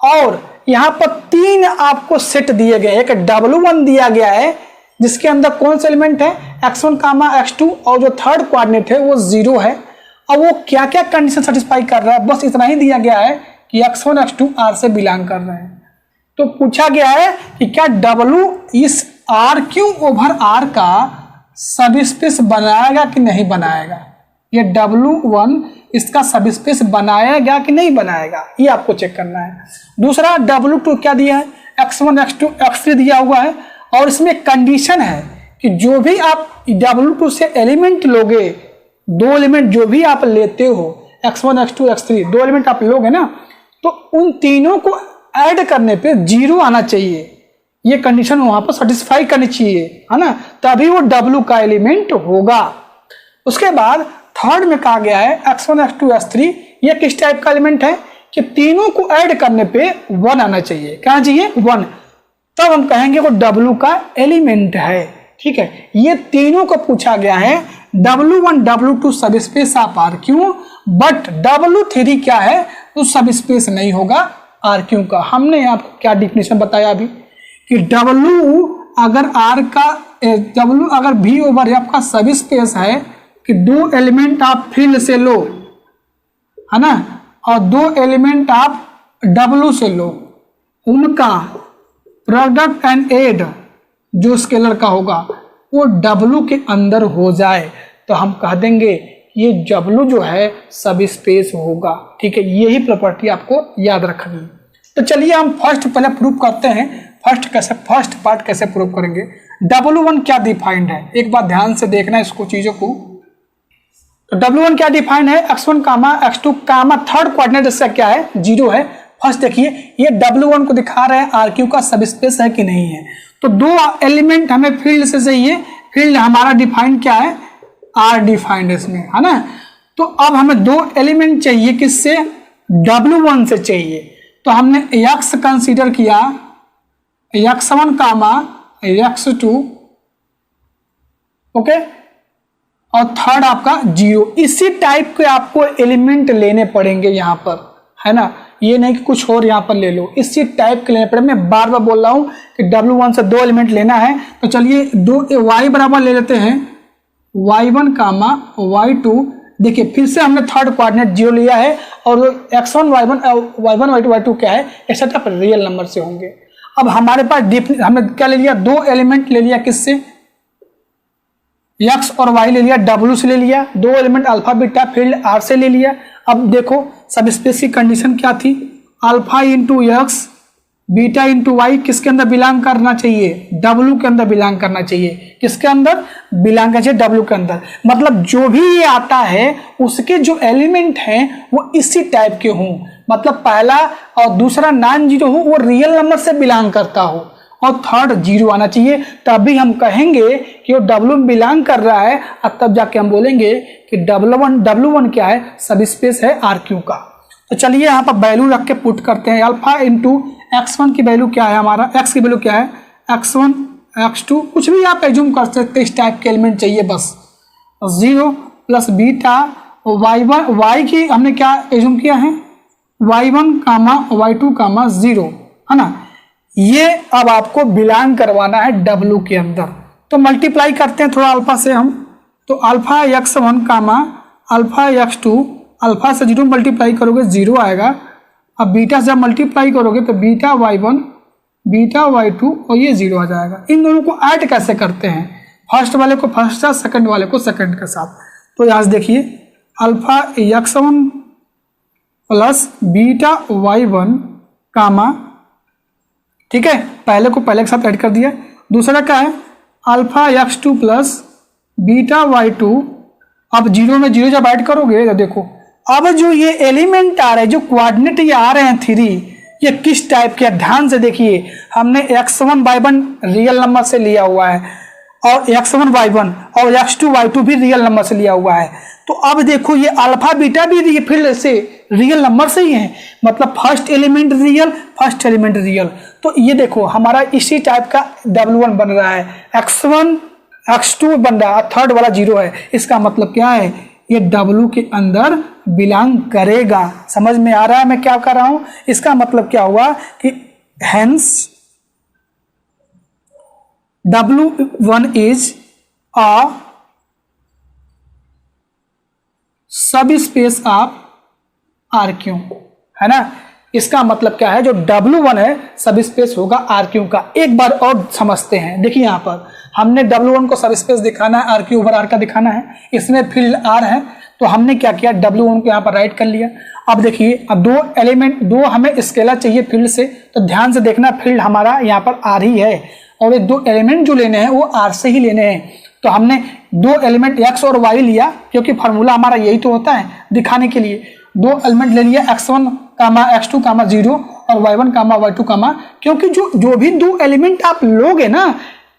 और यहां पर 3 आपको सेट दिए गए, एक W1 दिया गया है जिसके अंदर कौन से एलिमेंट है, x1, x2, और जो थर्ड कोऑर्डिनेट है वो 0 है। और वो क्या क्या कंडीशन सेटिस्फाई कर रहा है, बस इतना ही दिया गया है कि x1, x2 R से बिलोंग कर रहे हैं। तो पूछा गया है कि क्या W इस RQ ओवर R का सब स्पेस बनाएगा कि नहीं बनाएगा, ये W1 इसका सब स्पेस बनाएगा कि नहीं बनाएगा, ये आपको चेक करना है। दूसरा W2 क्या दिया है, x1, x2, x3 दिया हुआ है, और इसमें कंडीशन है कि जो भी आप W2 से एलिमेंट लोगे, 2 एलिमेंट जो भी आप लेते हो, x1, x2, x3, 2 एलिमेंट आप लोगे ना, तो उन तीनों को ऐड करने पे 0 आना चाहिए, ये कंडीशन वहां पर सेटिस्फाई करनी चाहिए, है ना, तभी वो W का एलिमेंट होगा। उसके बाद थर्ड में कहा गया है x1, x2, x3, ये किस टाइप का एलिमेंट है कि तीनों को ऐड करने पे 1 आना चाहिए, क्या चाहिए, 1, तब हम कहेंगे वो W का एलिमेंट है, ठीक है। ये तीनों को पूछा गया है, W1, W2 सब space of RQ, but W3 क्या है, तो सब स्पेस नहीं होगा RQ का। हमने आपको क्या डिफिनेशन बताया अभी कि W अगर R का W अगर V ओवर F का सब स्पेस है कि 2 एलिमेंट आप फील्ड से लो, है ना, और 2 एलिमेंट आप W से लो, उनका प्रोडक्ट एंड एड जो स्केलर का होगा वो W के अंदर हो जाए, तो हम कह देंगे ये W जो है सब स्पेस होगा, ठीक है। यही प्रॉपर्टी आपको याद रखनी है। तो चलिए हम फर्स्ट पहले प्रूव करते हैं, फर्स्ट पार्ट कैसे प्रूव करेंगे। W1 क्या डिफाइंड है, एक बार ध्यान से देखना इसको, चीजों को। तो W1 क्या डिफाइंड है, x1, x2, थर्ड कोऑर्डिनेट इसका क्या है, 0 है। फर्स्ट देखिए ये W1 को दिखा रहे हैं RQ का सब स्पेस है कि नहीं है। तो 2 एलिमेंट हमें फील्ड से चाहिए, फील्ड हमारा डिफाइंड क्या है, R डिफाइंड इसमें, है ना। तो अब हमें 2 एलिमेंट चाहिए, किससे, W1 से चाहिए। तो हमने x कंसीडर किया, x1, x2, ओके, और थर्ड आपका 0। इसी टाइप के आपको एलिमेंट लेने पड़ेंगे यहाँ पर, है ना, ये नहीं कि कुछ और यहाँ पर ले लो, इसी टाइप के लेने पड़े। मैं बार बार बोल रहा हूँ कि W1 से 2 एलिमेंट लेना है। तो चलिए 2 y बराबर ले लेते हैं, y1, y2, देखिए फिर से हमने थर्ड कोऑर्डिनेट 0 लिया है, और x1, y1, y2, y2 क्या है, ये सेटअप रियल नंबर से होंगे। अब हमारे पास हमने क्या ले लिया, 2 एलिमेंट ले लिया, किससे, x और y ले लिया, W से ले लिया, 2 element alpha beta field R से ले लिया। अब देखो सब स्पेस की कंडीशन क्या थी, alpha into x beta into Y किसके अंदर बिलोंग करना चाहिए, W के अंदर बिलोंग करना चाहिए। किसके अंदर बिलोंग करना चाहिए, W के अंदर। मतलब जो भी ये आता है उसके जो एलिमेंट हैं वो इसी टाइप के हों, मतलब पहला और दूसरा नॉन जीरो हो, वो रियल नंबर से बिलोंग करता हो, और थर्ड 0 आना चाहिए, तभी हम कहेंगे कि वो W में बिलोंग कर रहा है। और तब जाके हम बोलेंगे कि W1 क्या है, सब स्पेस है RQ का। तो चलिए यहाँ पर वैल्यू रख के पुट करते हैं, अल्फा इंटू x1 की वैल्यू क्या है, हमारा x की वैल्यू क्या है, x1, x2, कुछ भी आप एज्यूम कर सकते हैं, इस टाइप के एलिमेंट चाहिए बस। 0 प्लस बीटा y1, y की हमने क्या एज्यूम किया है, y1, y2, 0, है ना। ये अब आपको बिलोंग करवाना है W के अंदर। तो मल्टीप्लाई करते हैं थोड़ा अल्फा से हम, तो alpha x1, alpha x2, alpha से 0 मल्टीप्लाई करोगे 0 आएगा। अब बीटा से जब मल्टीप्लाई करोगे तो बीटा y1, बीटा y2, और ये 0 आ जाएगा। इन दोनों को ऐड कैसे करते हैं, फर्स्ट वाले को फर्स्ट साथ, सेकंड वाले को सेकंड के साथ। तो यहाँ देखिए alpha x1 plus beta y1, ठीक है, पहले को पहले के साथ ऐड कर दिया। दूसरा क्या है, alpha x2 plus beta y2। अब 0 में 0 जब ऐड करोगे तो देखो अब जो ये एलिमेंट आ रहे हैं, जो कोऑर्डिनेट ये आ रहे हैं 3, ये किस टाइप के, ध्यान से देखिए। हमने x1, y1 रियल नंबर से लिया हुआ है, और x1, y1 और x2, y2 भी रियल नंबर से लिया हुआ है। तो अब देखो ये अल्फा बीटा भी फील्ड से रियल नंबर से ही हैं, मतलब first element real, first element real. तो ये देखो हमारा इसी टाइप का W1 बन रहा है, x1 x2 बन रहा है, थर्ड वाला 0 है। इसका मतलब क्या है, ये W के अंदर बिलोंग करेगा। समझ में आ रहा है मैं क्या कर रहा हूं? इसका मतलब क्या हुआ कि हेंस W1 इज अ सब स्पेस ऑफ RQ, है ना। इसका मतलब क्या है, जो W1 है सब स्पेस होगा RQ का। एक बार और समझते हैं, देखिए यहाँ पर हमने W1 को सब स्पेस दिखाना है, RQ ओवर R का दिखाना है, इसमें फील्ड R है, तो हमने क्या किया, W1 को यहाँ पर राइट कर लिया। अब देखिए, अब दो एलिमेंट, दो हमें स्केलर चाहिए फील्ड से, तो ध्यान से देखना फील्ड हमारा यहाँ पर R ही है, और ये दो एलिमेंट जो लेने हैं वो R से ही लेने हैं। तो हमने दो एलिमेंट x और y लिया, क्योंकि फार्मूला हमारा यही तो होता है दिखाने के लिए। दो एलिमेंट ले लिया, x1 x2 0 और y1 y2, क्योंकि जो भी दो एलिमेंट आप लोगे ना,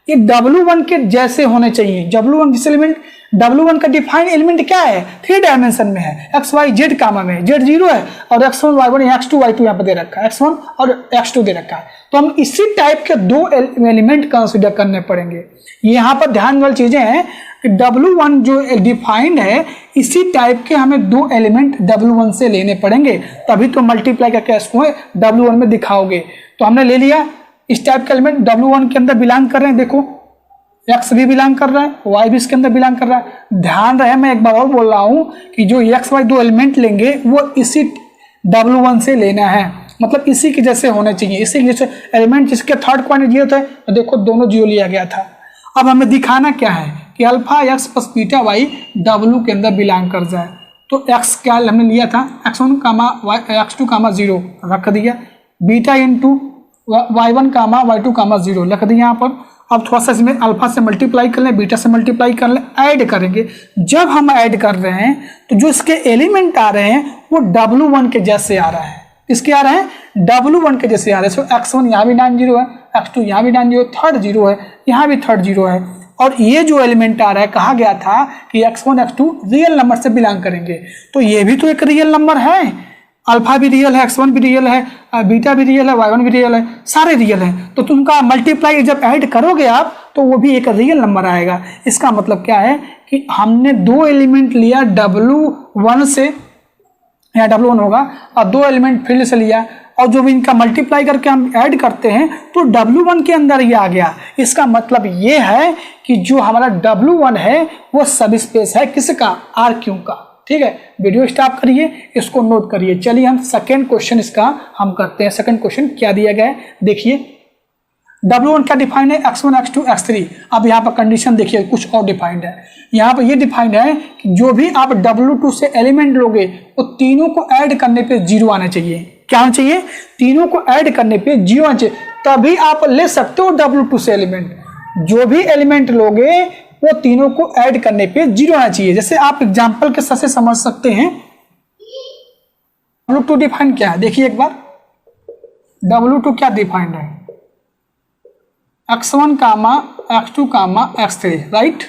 ये W1 के जैसे होने चाहिए। W1 जिस एलिमेंट, W1 का डिफाइंड एलिमेंट क्या है, 3 डायमेंशन में है, x y z कामा में, z 0 है और x1 y1 x2 y2 यहाँ पर दे रखा है, x1 और x2 दे रखा है। तो हम इसी टाइप के दो एलिमेंट कंसिडर करने पड़ेंगे। यहाँ पर ध्यान वाली चीजें हैं कि W1 जो डिफाइंड है, इसी टाइप के हमें दो एलिमेंट W1 से लेने पड़ेंगे, तभी तो मल्टीप्लाई करके इसको W1 में दिखाओगे। तो हमने ले लिया इस टाइप के एलिमेंट W1 के अंदर बिलोंग कर रहे हैं, देखो x भी बिलोंग कर रहा है, y भी इसके अंदर बिलोंग कर रहा है। ध्यान रहे, मैं एक बार और बोल रहा हूं कि जो x y दो एलिमेंट लेंगे वो इसी W1 से लेना है, मतलब इसी के जैसे होने चाहिए, इसी के जैसे एलिमेंट जिसके थर्ड क्वांटिटी 0 थे, तो देखो दोनों 0 लिया गया था। अब हमें दिखाना क्या है कि alpha x plus beta y W के अंदर बिलोंग कर जाए। तो x क्या हमने लिया था, x1 x2 0 रख दिया, बीटा इंटू y1 y2 0 रख दिया यहाँ पर। अब थोड़ा सा इसमें अल्फा से मल्टीप्लाई कर लें, बीटा से मल्टीप्लाई कर लें, ऐड करेंगे। जब हम ऐड कर रहे हैं तो जो इसके एलिमेंट आ रहे हैं वो W1 के जैसे आ रहा है। किसके आ रहे हैं, W1 के जैसे आ रहे हैं। सो x1 यहाँ भी नॉन 0 है, x2 यहाँ भी नॉन 0, थर्ड 0 है, यहाँ भी थर्ड 0 है। और ये जो एलिमेंट आ रहा है, कहा गया था कि x1 x2 रियल नंबर से बिलोंग करेंगे, तो ये भी तो एक रियल नंबर है। अल्फा भी रियल है, x1 भी रियल है, बीटा भी रियल है, y1 भी रियल है, सारे रियल हैं। तो तुमका मल्टीप्लाई जब ऐड करोगे आप, तो वो भी एक रियल नंबर आएगा। इसका मतलब क्या है कि हमने दो एलिमेंट लिया W1 से, यहाँ W1 होगा, और दो एलिमेंट फील्ड से लिया, और जो भी इनका मल्टीप्लाई करके हम ऐड करते हैं तो W1 के अंदर ये आ गया। इसका मतलब ये है कि जो हमारा W1 है वो सब स्पेस है किसका, RQ का। ठीक है, वीडियो स्टॉप करिए, इसको नोट करिए। चलिए हम सेकंड क्वेश्चन इसका हम करते हैं। सेकंड क्वेश्चन क्या दिया गया है, देखिए W1 क्या डिफाइंड है, x1 x2 x3। अब यहाँ पर कंडीशन देखिए कुछ और डिफाइंड है। यहाँ पर ये डिफाइंड है कि जो भी आप W2 से एलिमेंट लोगे वो तीनों को ऐड करने पे 0 आना चाहिए। क्या होना चाहिए, तीनों को ऐड करने पे 0 आना चाहिए, तभी आप ले सकते हो W2 से एलिमेंट। जो भी एलिमेंट लोगे वो तीनों को ऐड करने पे 0 आना चाहिए। जैसे आप एग्जांपल के साथ से समझ सकते हैं। W2 डिफाइन क्या है, देखिए एक बार, W2 क्या डिफाइंड है, x1 x2 x3, राइट।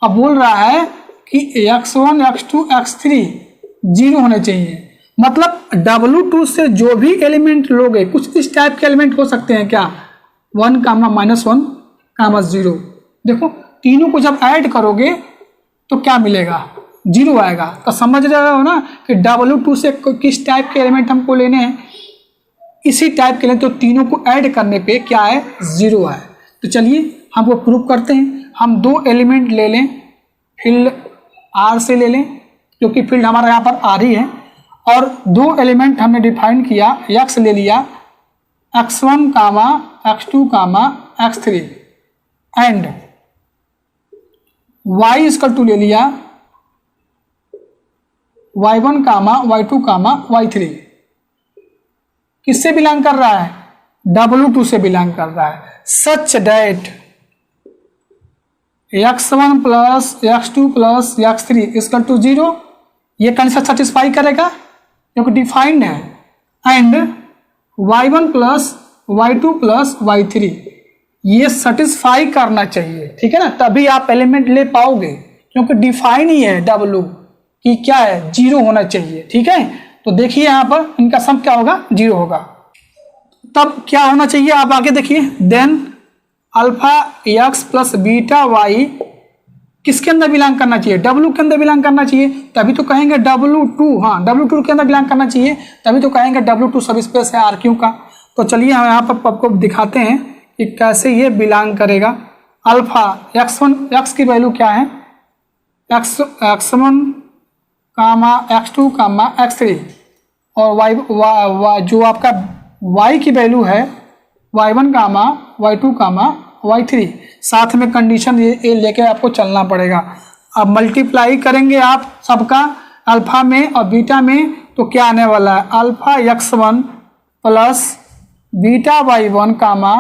अब बोल रहा है कि x1 x2 x3 0 होने चाहिए, मतलब W2 से जो भी एलिमेंट लोगे, कुछ इस टाइप के एलिमेंट हो सकते हैं क्या, 1 -1 0। देखो तीनों को जब ऐड करोगे तो क्या मिलेगा, 0 आएगा। तो समझ रहे हो ना कि W2 से किस टाइप के एलिमेंट हमको लेने हैं, इसी टाइप के लिए। तो तीनों को ऐड करने पे क्या है, 0 है। तो चलिए हम वो प्रूव करते हैं। हम दो एलिमेंट ले लें, फील्ड R से ले लें, क्योंकि फील्ड हमारा यहाँ पर R ही है, और दो एलिमेंट हमने डिफाइन किया, x ले लिया, x1 x2 x3, and y equal to ले लिया y1 y2 y3। किससे बिलोंग कर रहा है, W2 से बिलोंग कर रहा है। Such that x1 plus x2 plus x3 equal to 0, ये कंडीशन सेटिस्फाई करेगा क्योंकि डिफाइंड है। And y1 plus y2 plus y3 ये सेटिस्फाई करना चाहिए, ठीक है ना, तभी आप एलिमेंट ले पाओगे, क्योंकि डिफाइन ही है W कि क्या है, 0 होना चाहिए। ठीक है, तो देखिए यहाँ पर इनका सम क्या होगा, 0 होगा। तब क्या होना चाहिए, आप आगे देखिए, then alpha X plus beta Y किसके अंदर बिलोंग करना चाहिए, W के अंदर बिलोंग करना चाहिए, तभी तो कहेंगे W2। हाँ, W2 के अंदर बिलोंग करना चाहिए, तभी तो कहेंगे W2 सब स्पेस है RQ का। तो चलिए हम यहाँ पर आपको दिखाते हैं कि कैसे ये बिलोंग करेगा। अल्फा x1 x की वैल्यू क्या है, x1 कामा x2 कामा x3, और y जो आपका y की वैल्यू है y1 कामा y2 कामा y3, साथ में कंडीशन ये लेके आपको चलना पड़ेगा। अब मल्टीप्लाई करेंगे आप सबका अल्फा में और बीटा में, तो क्या आने वाला है, alpha x1 plus beta y1 comma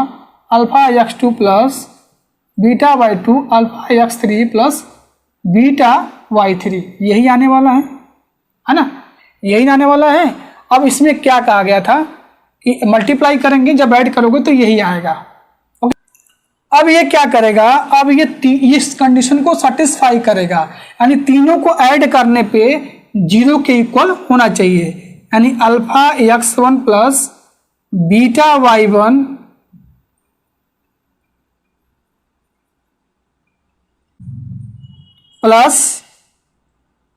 alpha x2 plus beta y2 alpha x3 plus beta y3, यही आने वाला है ना, यही आने वाला है। अब इसमें क्या कहा गया था कि मल्टीप्लाई करेंगे, जब ऐड करोगे तो यही आएगा। अब ये क्या करेगा, अब ये इस कंडीशन को सेटिस्फाई करेगा, यानी तीनों को ऐड करने पे 0 के इक्वल होना चाहिए, यानी alpha x1 plus beta y1 plus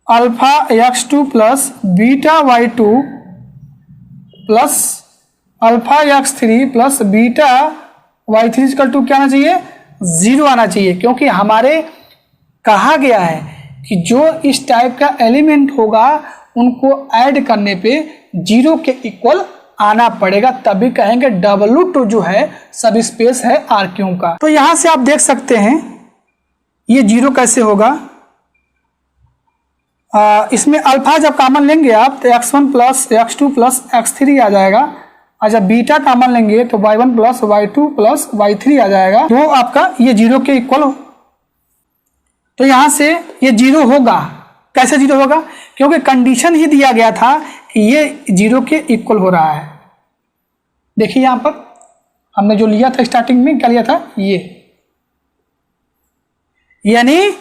alpha x2 plus beta y2 plus alpha x3 plus beta y3 equal to क्या आना चाहिए, 0 आना चाहिए, क्योंकि हमारे कहा गया है कि जो इस टाइप का एलिमेंट होगा उनको ऐड करने पे 0 के इक्वल आना पड़ेगा, तभी कहेंगे W2 जो है सब स्पेस है RQ का। तो यहां से आप देख सकते हैं ये 0 कैसे होगा, इसमें अल्फा जब कॉमन लेंगे आप तो x1 plus x2 plus x3 आ जाएगा, और जब बीटा कॉमन लेंगे तो y1 plus y2 plus y3 आ जाएगा, तो आपका ये 0 के इक्वल हो। तो यहां से ये 0 होगा, कैसे 0 होगा, क्योंकि कंडीशन ही दिया गया था कि ये 0 के इक्वल हो रहा है। देखिए यहां पर हमने जो लिया था स्टार्टिंग में, क्या लिया था, ये, यानी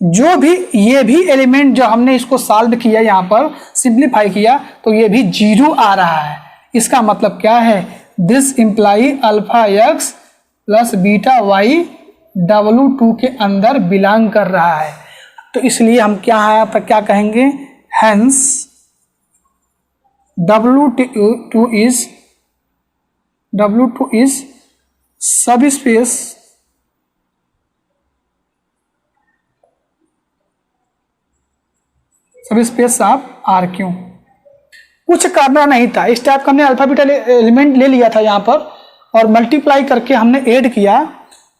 जो भी ये भी एलिमेंट जो हमने इसको सॉल्व किया, यहाँ पर सिंप्लीफाई किया, तो ये भी 0 आ रहा है। इसका मतलब क्या है, this imply alpha X plus beta Y W2 के अंदर बिलोंग कर रहा है। तो इसलिए हम क्या क्या कहेंगे, hence W2 is subspace of RQ। कुछ करना नहीं था, इस टाइप का हमने अल्फा बीटा एलिमेंट ले लिया था यहाँ पर, और मल्टीप्लाई करके हमने ऐड किया।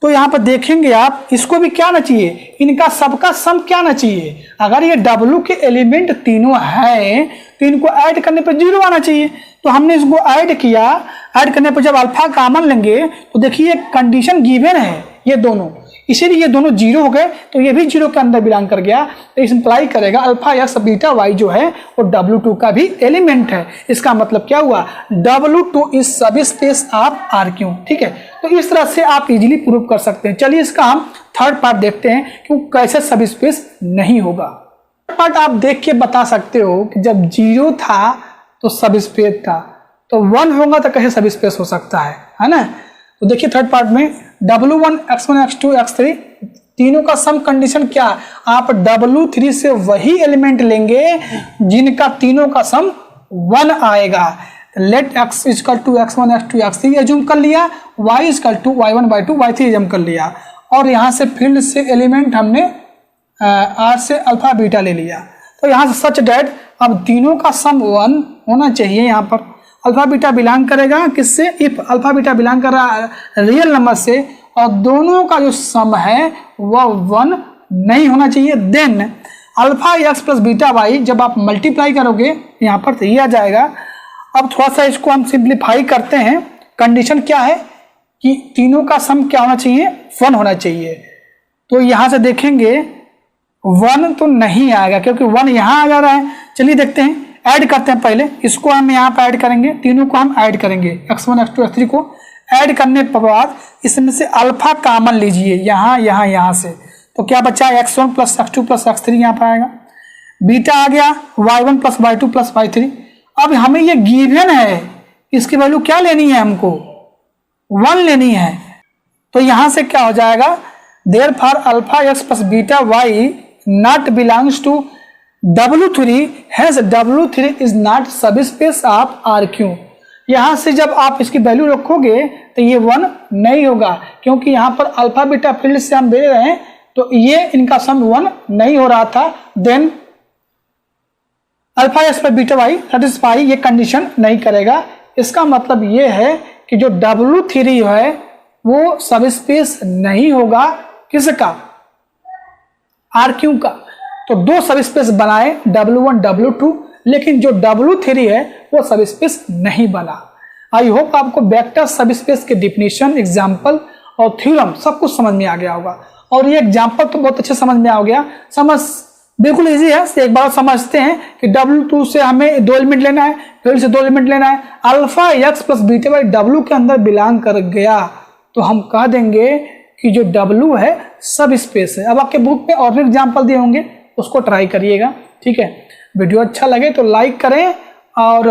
तो यहाँ पर देखेंगे आप, इसको भी क्या ना चाहिए, इनका सबका सम क्या ना चाहिए। अगर ये W के एलिमेंट तीनों है तो इनको ऐड करने पर 0 आना चाहिए। तो हमने इसको ऐड किया, ऐड करने पर जब अल्फा कॉमन लेंगे तो देखिए कंडीशन गिवन है ये दोनों, इसीलिए ये दोनों 0 हो गए, तो ये भी 0 के अंदर बिलोंग कर गया। तो इस इंप्लाई करेगा अल्फा एक्स बीटा वाई जो है वो W2 का भी एलिमेंट है। इसका मतलब क्या हुआ, W2 is subspace of RQ। ठीक है, तो इस तरह से आप इजीली प्रूव कर सकते हैं। चलिए इसका हम थर्ड पार्ट देखते हैं कि कैसे सब स्पेस नहीं होगा। थर्ड पार्ट आप देख के बता सकते हो कि जब 0 था तो सब स्पेस था, तो 1 होगा तो कैसे सब स्पेस हो सकता है ना। तो देखिए थर्ड पार्ट में W1 x1 x2 x3 तीनों का सम कंडीशन क्या, आप W3 से वही एलिमेंट लेंगे जिनका तीनों का सम 1 आएगा। Let x equal to x1 x2 x3 assume कर लिया, y equal to y1 y2 y3 assume कर लिया, और यहाँ से फील्ड से एलिमेंट हमने R से अल्फा बीटा ले लिया। तो यहाँ से सच डैट अब तीनों का सम 1 होना चाहिए। यहाँ पर अल्फा बीटा बिलोंग करेगा किससे, इफ अल्फा बीटा बिलोंग कर रहा है रियल नंबर से, और दोनों का जो सम है वह 1 नहीं होना चाहिए। Then alpha X plus beta Y जब आप मल्टीप्लाई करोगे यहाँ पर तो ये आ जाएगा। अब थोड़ा सा इसको हम सिंप्लीफाई करते हैं। कंडीशन क्या है कि तीनों का सम क्या होना चाहिए, 1 होना चाहिए। तो यहाँ से देखेंगे 1 तो नहीं आएगा क्योंकि 1 यहाँ आ जा रहा है। चलिए देखते हैं, ऐड करते हैं। पहले इसको हम यहाँ पर ऐड करेंगे, तीनों को हम ऐड करेंगे, x1 x2 x3 को ऐड करने के बाद इसमें से अल्फा कॉमन लीजिए, यहाँ से, तो क्या बचा, x1 plus x2 plus x3 यहाँ पर आएगा, बीटा आ गया y1 plus y2 plus y3। अब हमें ये गिवन है, इसकी वैल्यू क्या लेनी है, हमको 1 लेनी है। तो यहां से क्या हो जाएगा, therefore alpha X plus beta Y not belongs to W3, hence W3 is not subspace of RQ। यहां से जब आप इसकी वैल्यू रखोगे तो ये 1 नहीं होगा, क्योंकि यहां पर अल्फा बीटा फील्ड से हम दे रहे हैं, तो ये इनका सम 1 नहीं हो रहा था। देन अल्फा एक्स पर बीटा वाई सेटिस्फाई ये कंडीशन नहीं करेगा। इसका मतलब ये है कि जो W3 है वो सबस्पेस नहीं होगा, किसका, RQ का। तो 2 सबस्पेस बनाए W1 W2, लेकिन जो W3 है वो सबस्पेस नहीं बना। आई होप आपको वेक्टर सबस्पेस के डिफिनीशन, एग्जांपल और थ्योरम सब कुछ समझ में आ गया होगा। और ये एग्जांपल तो बहुत अच्छे समझ में आ गया, समझ बिल्कुल इजी है। एक बार समझते हैं कि W2 से हमें 2 एलिमेंट लेना है, फिर से 2 एलिमेंट लेना है, alpha X plus beta Y W के अंदर बिलोंग कर गया तो हम कह देंगे कि जो W है सब स्पेस है। अब आपके बुक में और भी एग्जाम्पल दिए होंगे, उसको ट्राई करिएगा, ठीक है। वीडियो अच्छा लगे तो लाइक करें, और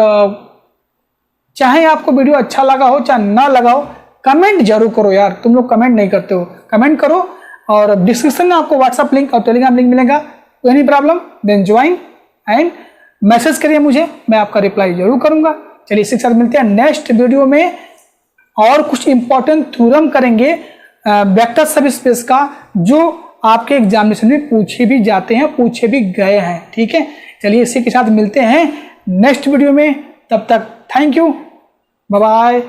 चाहे आपको वीडियो अच्छा लगा हो चाहे ना लगा हो, कमेंट जरूर करो यार, तुम लोग कमेंट नहीं करते हो, कमेंट करो। और डिस्क्रिप्शन में आपको व्हाट्सएप लिंक और टेलीग्राम लिंक मिलेगा। Any problem then join and message करिए मुझे, मैं आपका रिप्लाई जरूर करूंगा। चलिए इसी के साथ मिलते हैं नेक्स्ट वीडियो में, और कुछ इंपॉर्टेंट थ्योरम करेंगे वेक्टर सबस्पेस का, जो आपके एग्जामिनेशन में पूछे भी जाते हैं, पूछे भी गए हैं, ठीक है। चलिए इसी के साथ मिलते हैं नेक्स्ट वीडियो में, तब तक थैंक यू, बाय बाय।